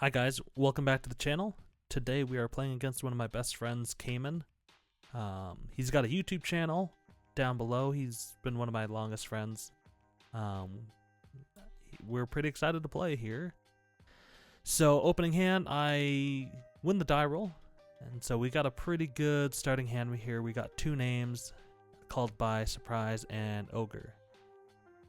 Hi guys, welcome back to the channel. Today we are playing against one of my best friends, Kamen. He's got a YouTube channel down below. He's been one of my longest friends. We're pretty excited to play here. So opening hand, I win the die roll. And so we got a pretty good starting hand here. We got two names, called by, surprise, and ogre.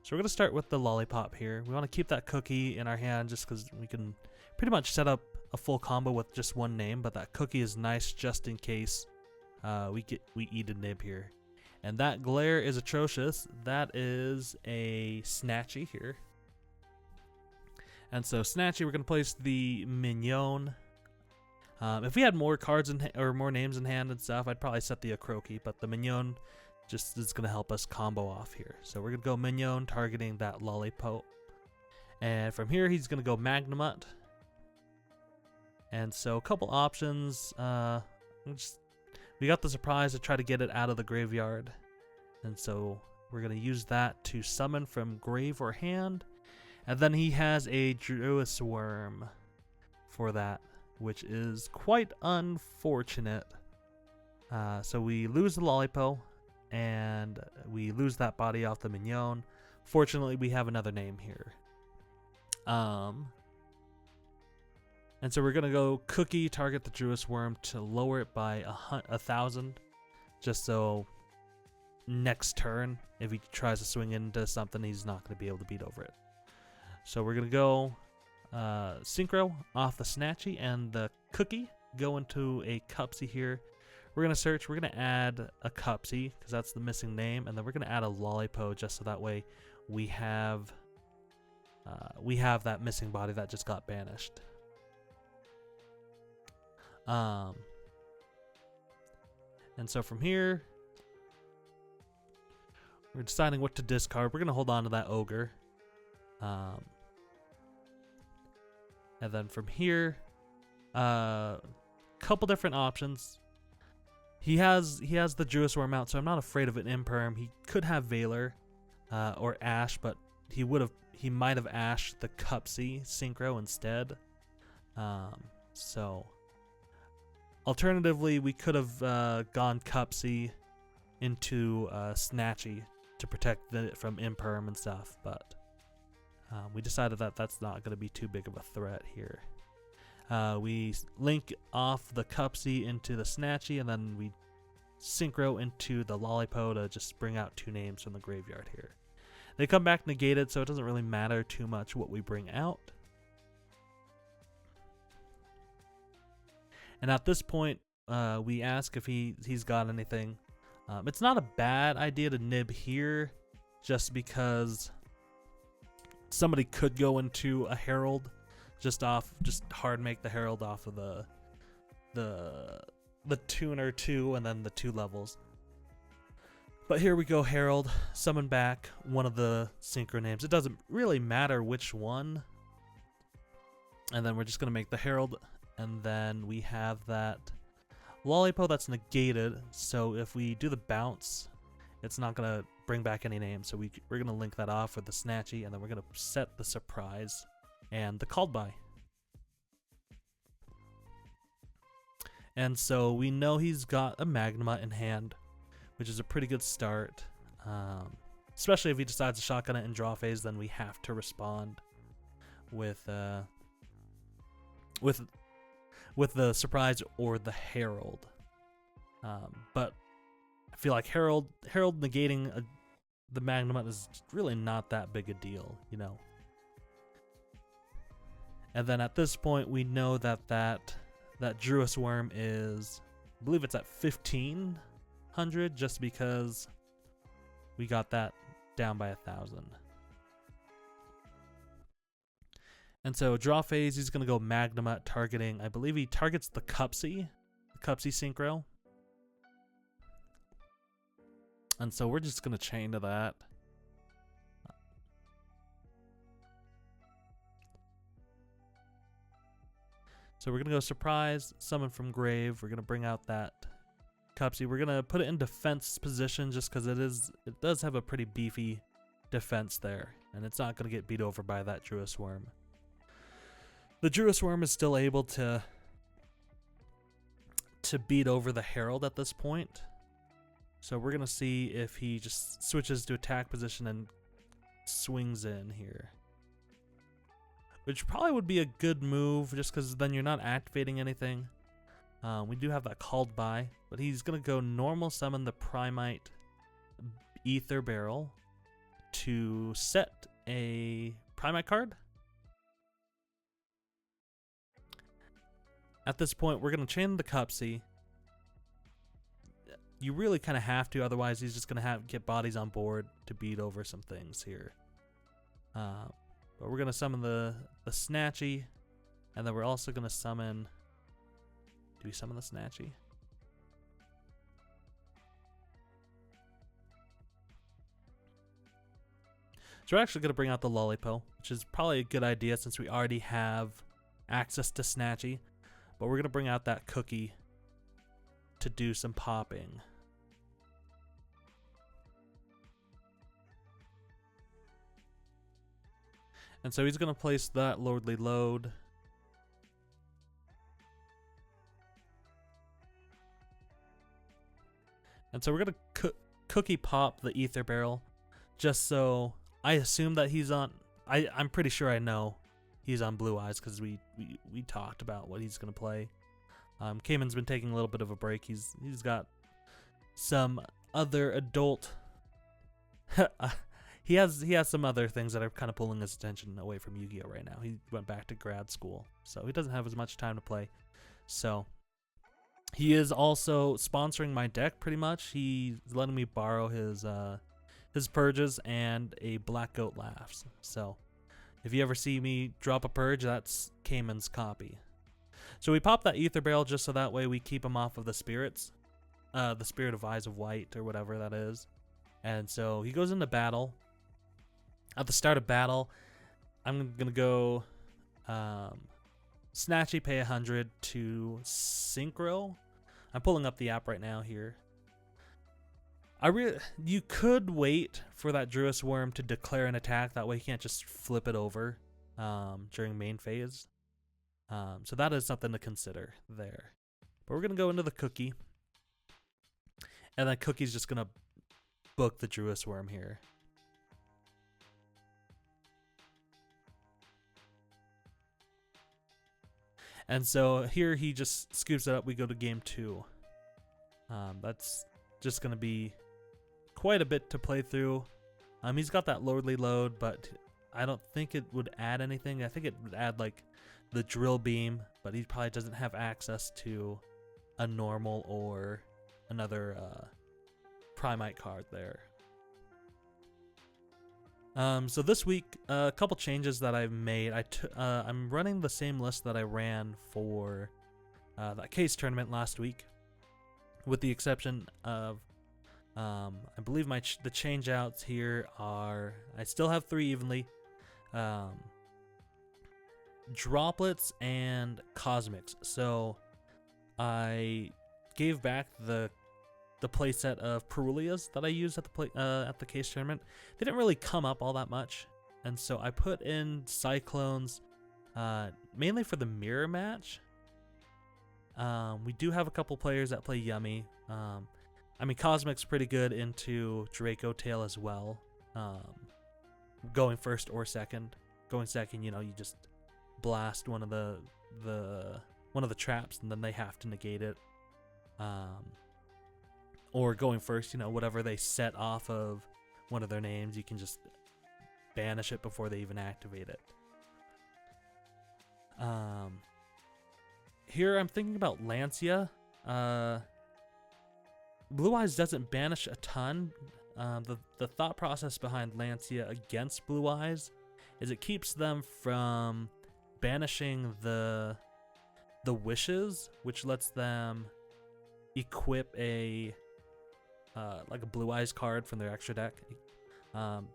So we're going to start with the lollipop here. We want to keep that cookie in our hand just because we can pretty much set up a full combo with just one name, but that cookie is nice just in case we eat a nib here. And that glare is atrocious. That is a Snatchy here. And so Snatchy, we're going to place the Mignon. If we had more cards or more names in hand and stuff, I'd probably set the Akroki, but the Mignon just is going to help us combo off here. So we're going to go Mignon, targeting that Lollipop. And from here, he's going to go Magnamut. And so a couple options. We got the surprise to try to get it out of the graveyard. And so we're going to use that to summon from grave or hand. And then he has a Druis Worm for that, which is quite unfortunate. So we lose the Lollipop, and we lose that body off the Mignon. Fortunately, we have another name here. And so we're going to go Cookie, target the Druis Worm to lower it by 1,000. Just so next turn, if he tries to swing into something, he's not going to be able to beat over it. So we're going to go Synchro off the Snatchy, and the Cookie go into a Cupsy here. We're going to search. We're going to add a Cupsy because that's the missing name. And then we're going to add a Lollipop just so that way we have that missing body that just got banished. And so from here, we're deciding what to discard. We're going to hold on to that Ogre. And then from here, couple different options. He has the Druis Worm out, so I'm not afraid of an Imperm. He could have Valor or Ash, but he might have Ashed the Cupsy Synchro instead. So alternatively, we could have gone Cupsy into Snatchy to protect it from Imperm and stuff, but we decided that that's not going to be too big of a threat here. We link off the Cupsy into the Snatchy, and then we Synchro into the Lollipop to just bring out two names from the graveyard here. They come back negated, so it doesn't really matter too much what we bring out. And at this point, we ask if he's got anything. It's not a bad idea to nib here, just because somebody could go into a Herald, just hard make the Herald off of the Tuner 2 and then the 2 levels. But here we go, Herald, summon back one of the Synchro names. It doesn't really matter which one. And then we're just gonna make the Herald, and then we have that Lollipop that's negated. So if we do the bounce, it's not gonna bring back any names. So we're gonna link that off with the Snatchy, and then we're gonna set the surprise and the called by. And so we know he's got a Magnamut in hand, which is a pretty good start. Especially if he decides to shotgun it in draw phase, then we have to respond with the surprise or the Herald. But I feel like Herald negating the Magnamut is really not that big a deal, you know. And then at this point, we know that Druis Worm is, I believe it's at 1,500, just because we got that down by 1,000. And so draw phase, he's going to go Magnamut, targeting, I believe he targets the Cupsy Synchro. And so we're just going to chain to that. So we're going to go surprise, summon from grave. We're going to bring out that Cupsy. We're going to put it in defense position just because it does have a pretty beefy defense there. And it's not going to get beat over by that Druis Worm. The Druis Worm is still able to beat over the Herald at this point. So we're going to see if he just switches to attack position and swings in here. Which probably would be a good move, just because then you're not activating anything. We do have that called by, but he's going to go normal summon the Primite Ether Barrel to set a Primite card. At this point, we're going to chain the Cupsy. You really kind of have to, otherwise he's just going to get bodies on board to beat over some things here. But we're going to summon the Snatchy, and then we're also going to summon... Do we summon the Snatchy? So we're actually going to bring out the Lollipo, which is probably a good idea since we already have access to Snatchy. But we're going to bring out that Cookie to do some popping. And so he's going to place that Lordly Load. And so we're going to Cookie pop the Ether Barrel, just so I assume that he's on... I'm pretty sure I know he's on Blue Eyes because we talked about what he's going to play. Kamen's been taking a little bit of a break. He's got some other adult... he has some other things that are kind of pulling his attention away from Yu-Gi-Oh! Right now. He went back to grad school, so he doesn't have as much time to play. So he is also sponsoring my deck pretty much. He's letting me borrow his Purges and a Black Goat Laughs. So if you ever see me drop a Purge, that's Kamen's copy. So we pop that Ether Barrel just so that way we keep him off of the spirits. The Spirit of Eyes of White or whatever that is. And so he goes into battle. At the start of battle, I'm going to go Snatchy, pay 100 to Synchro. I'm pulling up the app right now here. You could wait for that Druis Worm to declare an attack. That way you can't just flip it over during main phase. So that is something to consider there. But we're going to go into the Cookie. And then Cookie's just going to book the Druis Worm here. And so here he just scoops it up. We go to game 2. That's just going to be quite a bit to play through. He's got that Lordly Load, but I don't think it would add anything. I think it would add like the Drill Beam, but he probably doesn't have access to a normal or another Primite card there. So this week, a couple changes that I've made. I'm running the same list that I ran for that case tournament last week, with the exception of I believe the change outs here are, I still have 3 evenly, Droplets and Cosmics. So I gave back the playset of Perulias that I used at the case tournament. They didn't really come up all that much, and so I put in Cyclones mainly for the mirror match. We do have a couple players that play Yummy. I mean, Cosmic's pretty good into Draco Tail as well. Going first or second. Going second, you just blast one of the traps, and then they have to negate it. Or going first, whatever they set off of one of their names, you can just banish it before they even activate it. Here I'm thinking about Lancia. Blue Eyes doesn't banish a ton. The thought process behind Lancia against Blue Eyes is it keeps them from banishing the wishes, which lets them equip like a Blue Eyes card from their extra deck.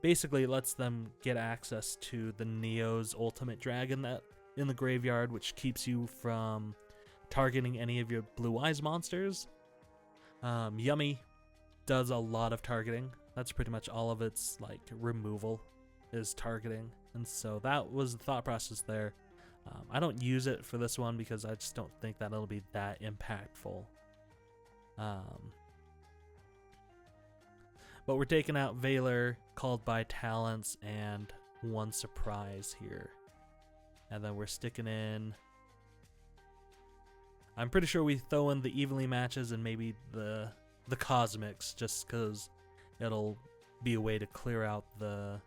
Basically, it lets them get access to the Neo's Ultimate Dragon that in the graveyard, which keeps you from targeting any of your Blue Eyes monsters. Yummy does a lot of targeting. That's pretty much all of its removal is targeting, and so that was the thought process there. I don't use it for this one because I just don't think that it'll be that impactful. But we're taking out Valor, called by talents, and one surprise here. And then we're sticking in... I'm pretty sure we throw in the evenly matches and maybe the cosmics, just because it'll be a way to clear out the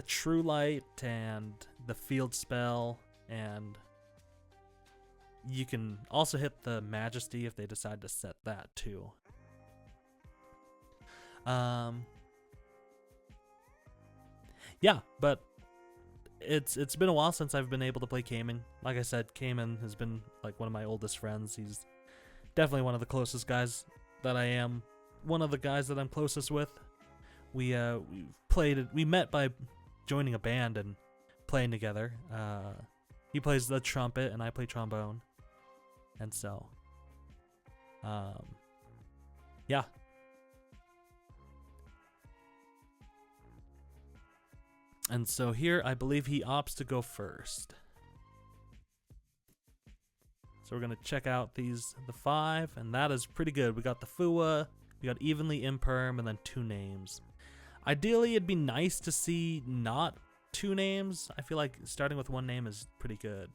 true light and the field spell, and you can also hit the majesty if they decide to set that too. Yeah, but it's been a while since I've been able to play Kamen. Like I said, Kamen has been like one of my oldest friends. He's definitely one of the closest guys that I am. One of the guys that I'm closest with. We met by joining a band and playing together. He plays the trumpet and I play trombone. And so yeah. And so here, I believe he opts to go first. So we're going to check out the 5, and that is pretty good. We got the Fua, we got evenly imperm, and then 2 names. Ideally, it'd be nice to see not 2 names. I feel like starting with 1 name is pretty good.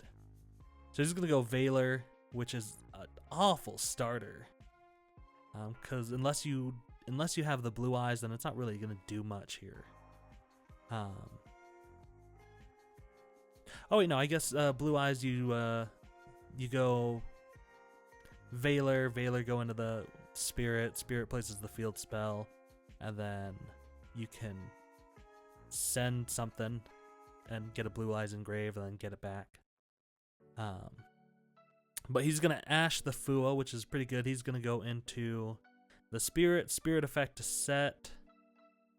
So he's going to go Valor, which is an awful starter. Because unless you have the blue eyes, then it's not really going to do much here. Oh wait, no, I guess blue eyes you go Valor go into the Spirit places the field spell, and then you can send something and get a blue eyes engrave and then get it back. But he's gonna Ash the Fua, which is pretty good. He's gonna go into the Spirit effect to set.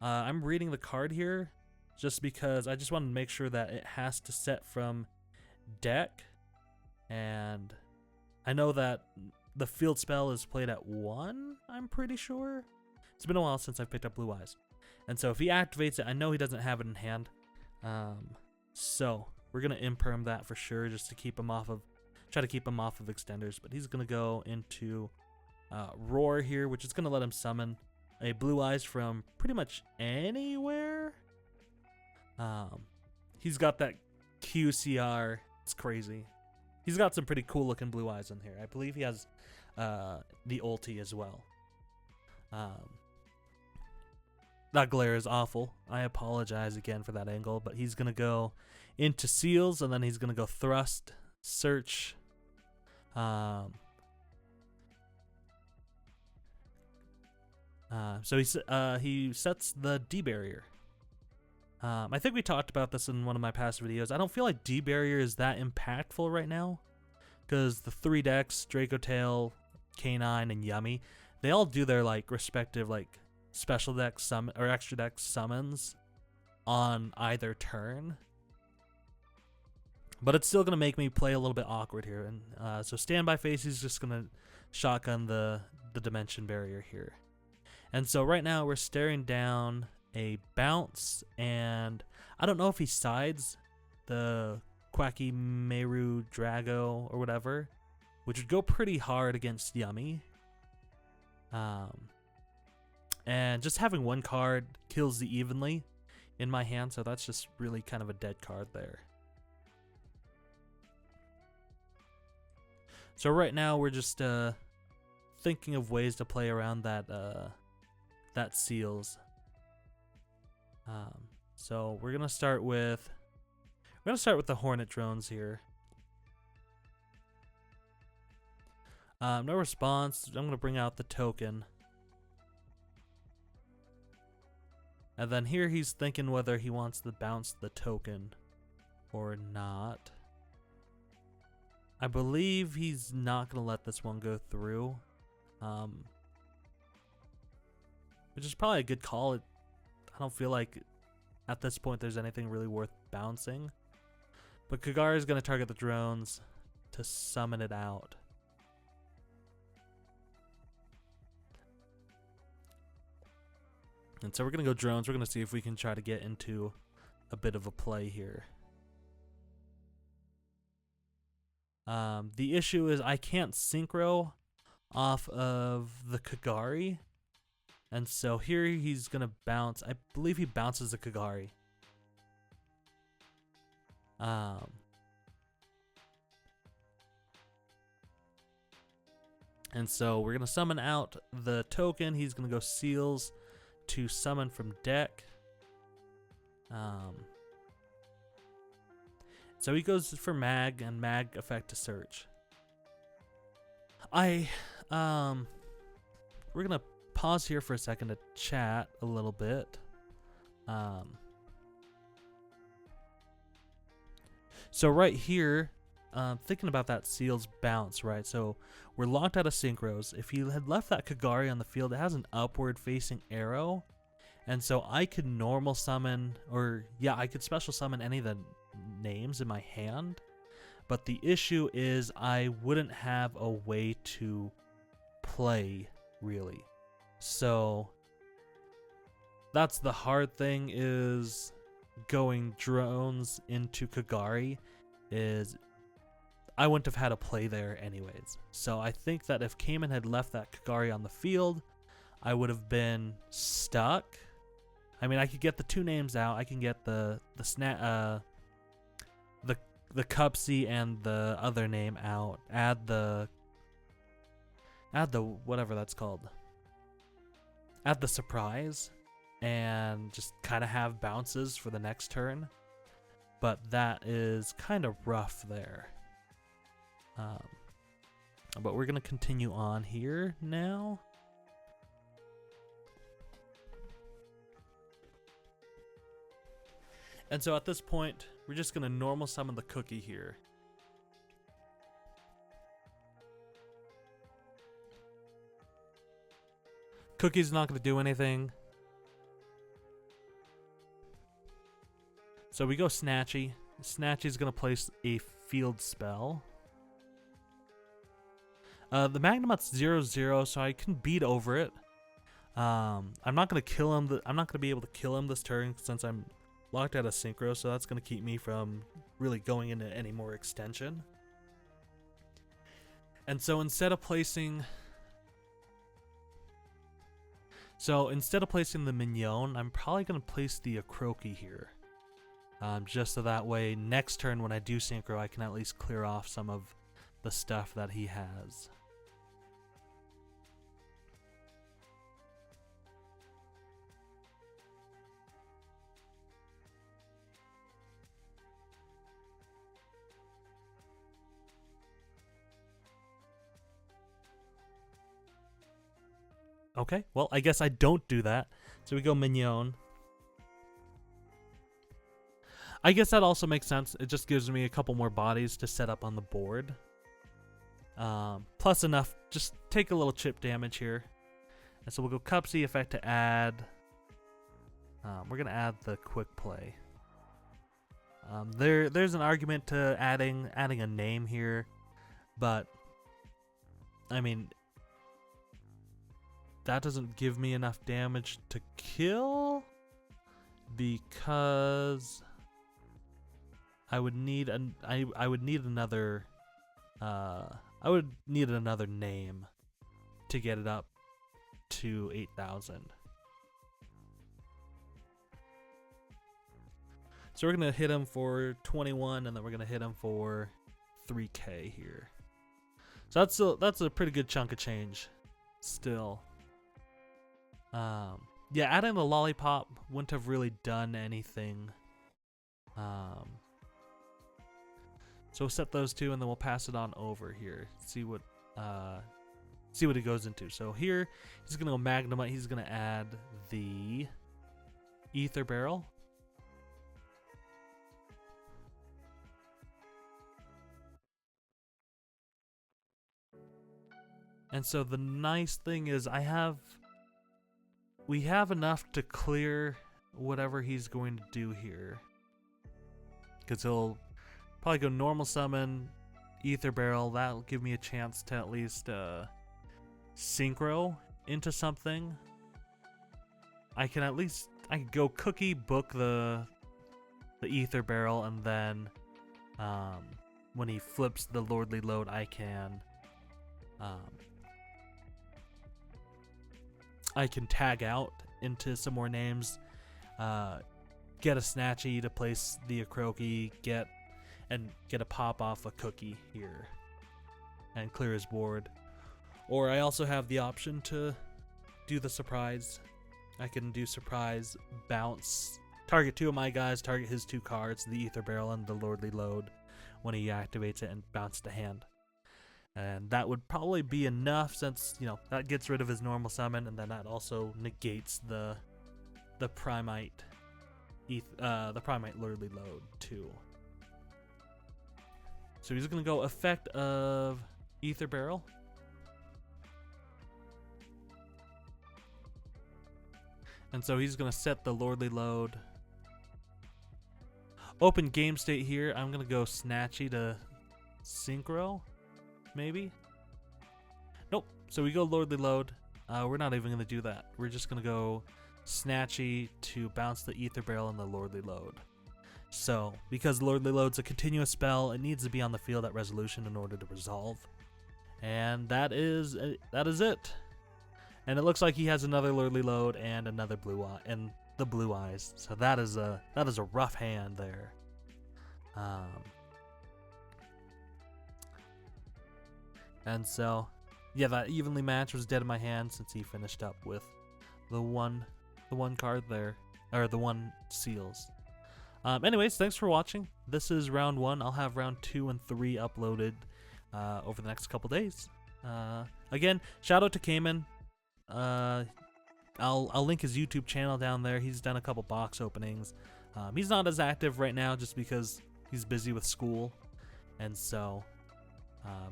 I'm reading the card here just because I just want to make sure that it has to set from deck, and I know that the field spell is played at 1, I'm pretty sure. It's been a while since I've picked up Blue Eyes. And so if he activates it, I know he doesn't have it in hand. So we're going to imperm that for sure, just to keep him off of, try to keep him off of extenders. But he's going to go into Roar here, which is going to let him summon a Blue Eyes from pretty much anywhere. He's got that QCR. It's crazy. He's got some pretty cool looking Blue Eyes in here. I believe he has the ulti as well. That glare is awful. I apologize again for that angle, but he's going to go into Seals, and then he's going to go Thrust, Search. So he sets the D barrier. I think we talked about this in one of my past videos. I don't feel like D barrier is that impactful right now, because the 3 decks, Draco Tail, K9, and Yummy, they all do their like respective like special deck summon or extra deck summons on either turn. But it's still gonna make me play a little bit awkward here, and so standby phase, he's just gonna shotgun the dimension barrier here. And so right now we're staring down a bounce, and I don't know if he sides the Quacky Meru Drago or whatever, which would go pretty hard against Yummy. And just having 1 card kills the evenly in my hand, so that's just really kind of a dead card there. So right now we're just thinking of ways to play around that Seals. So we're gonna start with the Hornet drones here. No response. I'm gonna bring out the token, and then here he's thinking whether he wants to bounce the token or not. I believe he's not gonna let this one go through, which is probably a good call. I don't feel like at this point there's anything really worth bouncing. But Kagura is going to target the drones to summon it out. And so we're going to go drones. We're going to see if we can try to get into a bit of a play here. The issue is I can't synchro off of the Kagari. And so here he's going to bounce. I believe he bounces the Kagari. And so we're going to summon out the token. He's going to go Seals to summon from deck. So he goes for Mag and Mag effect to search. We're going to pause here for a second to chat a little bit. So right here, thinking about that Seals bounce, right? So we're locked out of synchros. If he had left that Kagari on the field, it has an upward facing arrow. And so I could normal summon, or yeah, I could special summon any of the names in my hand. But the issue is I wouldn't have a way to play, really. So that's the hard thing, is going drones into Kagari is I wouldn't have had a play there anyways. So I think that if Kamen had left that Kagari on the field, I would have been stuck. I mean, I could get the two names out. I can get the Cupsy and the other name out. Add the whatever that's called. Add the surprise and just kind of have bounces for the next turn. But that is kind of rough there. But we're going to continue on here now. And so at this point, we're just going to normal summon the cookie here. Cookie's not going to do anything. So we go Snatchy. Snatchy's going to place a field spell. The Magnemut's 0/0, so I can beat over it. I'm not going to kill him. I'm not going to be able to kill him this turn since I'm locked out of synchro, so that's going to keep me from really going into any more extension. And so instead of placing the Mignon, I'm probably going to place the Akroki here. Just so that way next turn when I do synchro, I can at least clear off some of the stuff that he has. Okay, well, I guess I don't do that. So we go Mignon. I guess that also makes sense. It just gives me a couple more bodies to set up on the board. Plus enough, just take a little chip damage here. And so we'll go Cupsy effect to add. We're going to add the quick play. There's an argument to adding a name here. But, I mean, that doesn't give me enough damage to kill, because I would need another name to get it up to 8,000. So we're gonna hit him for 21, and then we're gonna hit him for 3K here. So that's a pretty good chunk of change still. Yeah, adding the lollipop wouldn't have really done anything. So we'll set those two, and then we'll pass it on over here. See what it goes into. So here he's gonna go Magnemite. He's gonna add the Ether Barrel. And so the nice thing is we have enough to clear whatever he's going to do here. Because he'll probably go normal summon, Ether Barrel. That'll give me a chance to at least synchro into something. I can go Cookie, book the Ether Barrel, and then when he flips the Lordly Load, I can tag out into some more names, get a Snatchy to place the Akroki, get a pop off a Cookie here, and clear his board. Or I also have the option to do the surprise. I can do surprise, bounce, target 2 of my guys, target his 2 cards, the Ether Barrel and the Lordly Load, when he activates it, and bounce to hand. And that would probably be enough, since, you know, that gets rid of his normal summon, and then that also negates the Primite Lordly Load too. So he's gonna go effect of Ether Barrel. And so he's gonna set the Lordly Load. Open game state here. I'm gonna go Snatchy to Synchro, maybe. Nope. So we go Lordly Load. We're not even gonna do that. We're just gonna go Snatchy to bounce the Ether Barrel and the Lordly Load. So because Lordly Load's a continuous spell, it needs to be on the field at resolution in order to resolve. And that is it. And it looks like he has another Lordly Load and another blue eye and the blue eyes. So that is a rough hand there. And so yeah, that evenly match was dead in my hand since he finished up with the one card there, or the 1 seals. Anyways, thanks for watching. This is round 1. I'll have round 2 and 3 uploaded over the next couple days. Again, shout out to Kamen. I'll link his YouTube channel down there. He's done a couple box openings. He's not as active right now just because he's busy with school, and so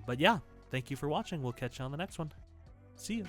but yeah, thank you for watching. We'll catch you on the next one. See you.